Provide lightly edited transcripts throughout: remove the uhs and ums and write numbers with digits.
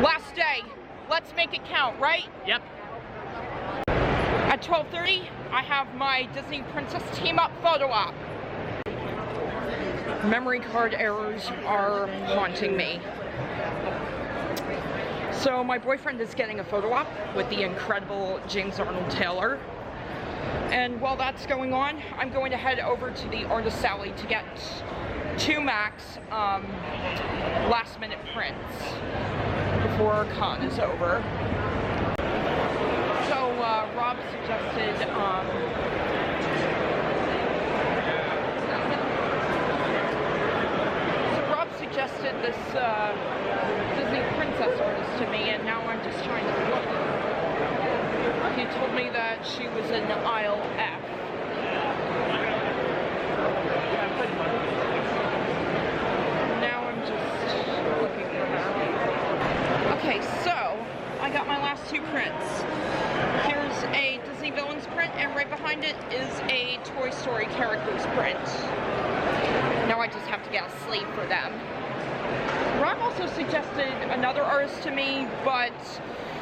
Last day. Let's make it count, right? Yep. At 12:30, I have my Disney Princess Team Up photo op. Memory card errors are haunting me. So my boyfriend is getting a photo op with the incredible James Arnold Taylor. And while that's going on, I'm going to head over to the Artist Alley to get 2 max last minute prints before con is over. So Rob suggested this Disney princess artist to me, and now I'm just trying to look. He told me that she was in aisle F. Now I'm just looking for her. Okay, so I got my last 2 prints. Here's a Disney Villains print, and right behind it is a Toy Story characters print. Now I just have to get a sleeve for them. Rob also suggested another artist to me, but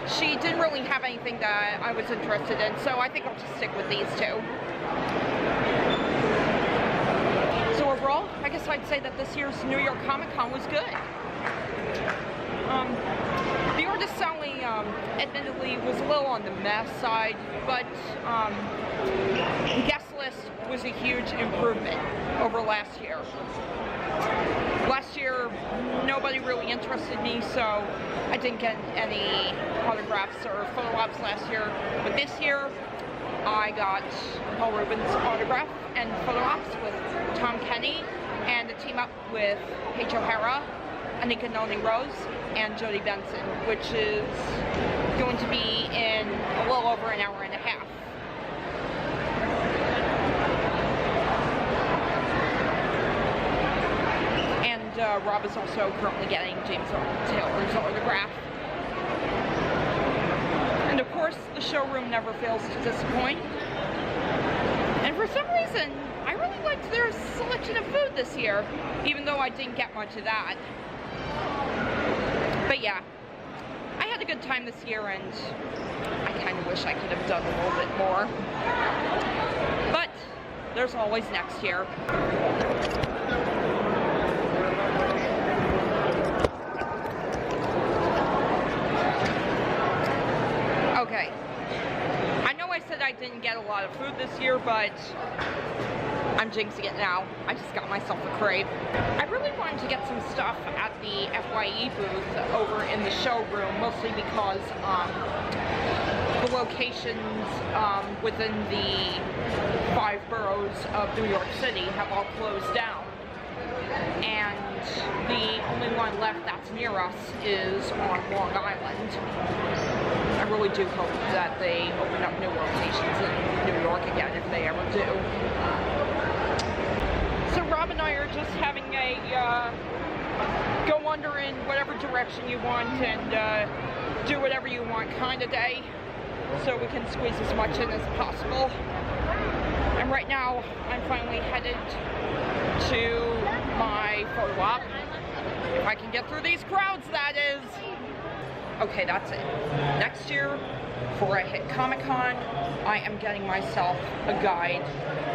she didn't really have anything that I was interested in, so I think I'll just stick with these 2. So overall, I guess I'd say that this year's New York Comic Con was good. The Artist Alley, admittedly, was a little on the mess side, but the guest list was a huge improvement over last year. Last year, nobody really interested me, so I didn't get any autographs or photo ops last year. But this year, I got Paul Rubens' autograph and photo ops with Tom Kenny, and a team up with Paige O'Hara, Anika Noni Rose, and Jodie Benson, which is going to be in a little over an hour and a half. Rob is also currently getting James Arnold Taylor's autograph. And of course, the showroom never fails to disappoint. And for some reason, I really liked their selection of food this year, even though I didn't get much of that. But yeah, I had a good time this year, and I kind of wish I could have done a little bit more. But there's always next year. Okay, I know I said I didn't get a lot of food this year, but I'm jinxing it now. I just got myself a crepe. I really wanted to get some stuff at the FYE booth over in the showroom, mostly because the locations within the 5 boroughs of New York City have all closed down. And the only one left that's near us is on Long Island. I really do hope that they open up new locations in New York again, if they ever do. So Rob and I are just having a go wander in whatever direction you want and do whatever you want kind of day, so we can squeeze as much in as possible. And right now, I'm finally headed to my photo op. If I can get through these crowds, that is. Okay, that's it. Next year, before I hit Comic-Con, I am getting myself a guide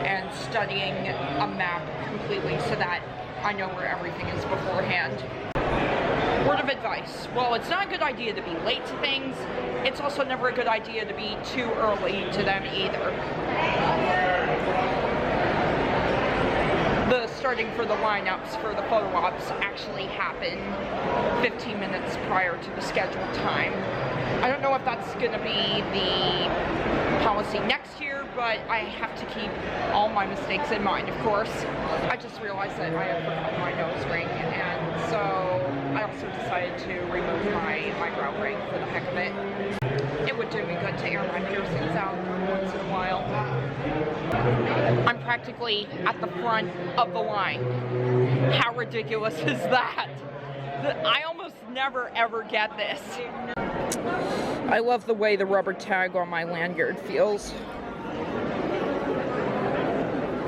and studying a map completely so that I know where everything is beforehand. Word of advice. Well, it's not a good idea to be late to things. It's also never a good idea to be too early to them either. The starting for the lineups for the photo ops actually happen 15 minutes prior to the scheduled time. I don't know if that's going to be the policy next year, but I have to keep all my mistakes in mind, of course. I just realized that I had forgotten my nose ring, and so I also decided to remove my brow ring for the heck of it. It would do me good to air my piercings out once in a while. I'm practically at the front of the line. How ridiculous is that? I almost never ever get this. I love the way the rubber tag on my lanyard feels.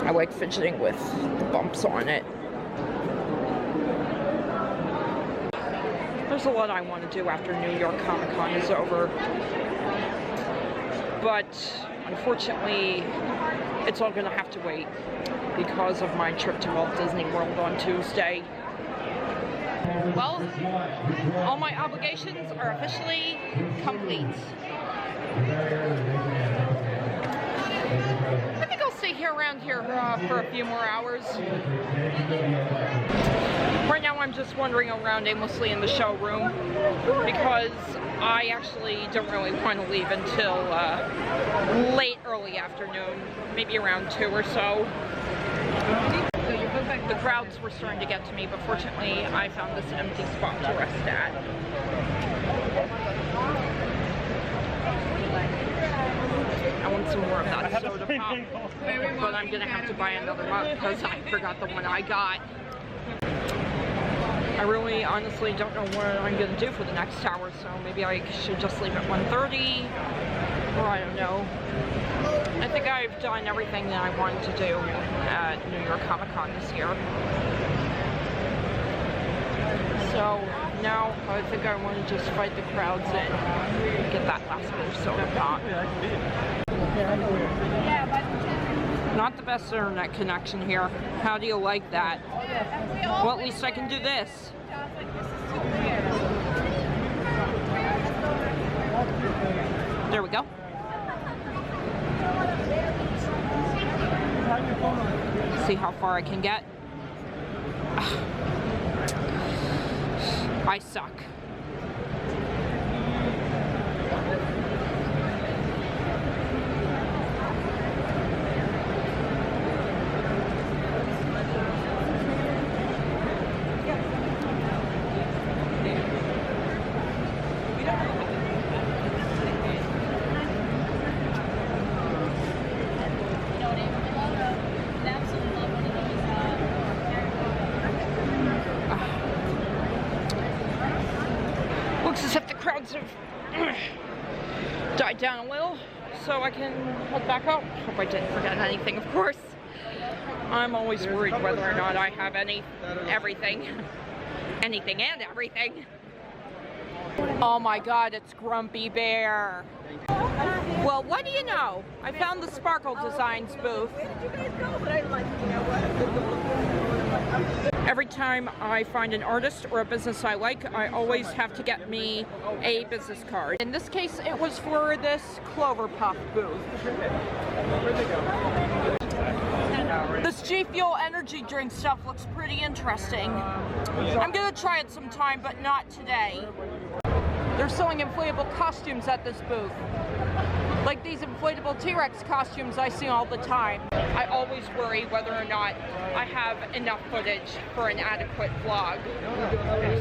I like fidgeting with the bumps on it. There's a lot I want to do after New York Comic Con is over. But unfortunately, it's all going to have to wait because of my trip to Walt Disney World on Tuesday. Well, all my obligations are officially complete. I think I'll stay here around here for a few more hours. Right now I'm just wandering around aimlessly in the showroom because I actually don't really want to leave until early afternoon, maybe around 2 or so. The crowds were starting to get to me, but fortunately I found this empty spot to rest at. I want some more of that soda pop, but I'm gonna have to buy another mug because I forgot the one I got. I really honestly don't know what I'm gonna do for the next hour, so maybe I should just leave at 1:30, or I don't know. I think I've done everything that I wanted to do at New York Comic Con this year. So now I think I want to just fight the crowds and get that last bit of soda pop. Not the best internet connection here. How do you like that? Well, at least I can do this. There we go. See how far I can get. I suck. Looks as if the crowds have died down a little, so I can head back out. Hope I didn't forget anything, of course. I'm always worried whether or not I have everything. Anything and everything. Oh my god, it's Grumpy Bear. Well, what do you know? I found the Sparkle Designs booth. Every time I find an artist or a business I like, I always have to get me a business card. In this case, it was for this Clover Puff booth. This G Fuel energy drink stuff looks pretty interesting. I'm gonna try it sometime, but not today. They're selling inflatable costumes at this booth. Like these inflatable T-Rex costumes I see all the time. I always worry whether or not I have enough footage for an adequate vlog.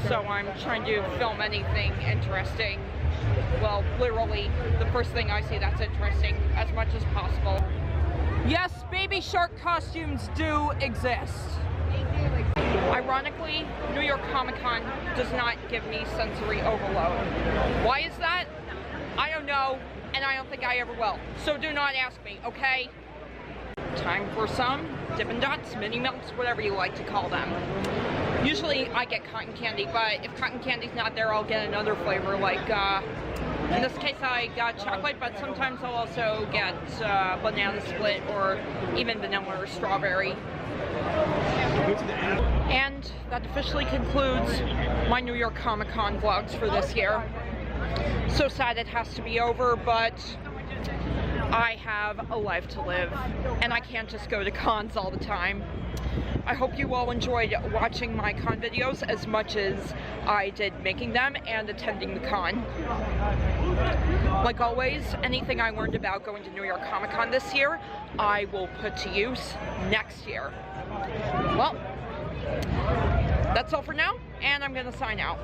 So I'm trying to film anything interesting. Well, literally, the first thing I see that's interesting as much as possible. Yes, baby shark costumes do exist. Ironically, New York Comic Con does not give me sensory overload. Why is that? I don't know, and I don't think I ever will. So do not ask me, okay? Time for some Dippin' Dots, Mini Melts, whatever you like to call them. Usually I get cotton candy, but if cotton candy's not there, I'll get another flavor. Like, in this case I got chocolate, but sometimes I'll also get banana split or even vanilla or strawberry. And that officially concludes my New York Comic Con vlogs for this year. So sad it has to be over, but I have a life to live, and I can't just go to cons all the time. I hope you all enjoyed watching my con videos as much as I did making them and attending the con. Like always, anything I learned about going to New York Comic Con this year, I will put to use next year. Well, that's all for now, and I'm gonna sign out.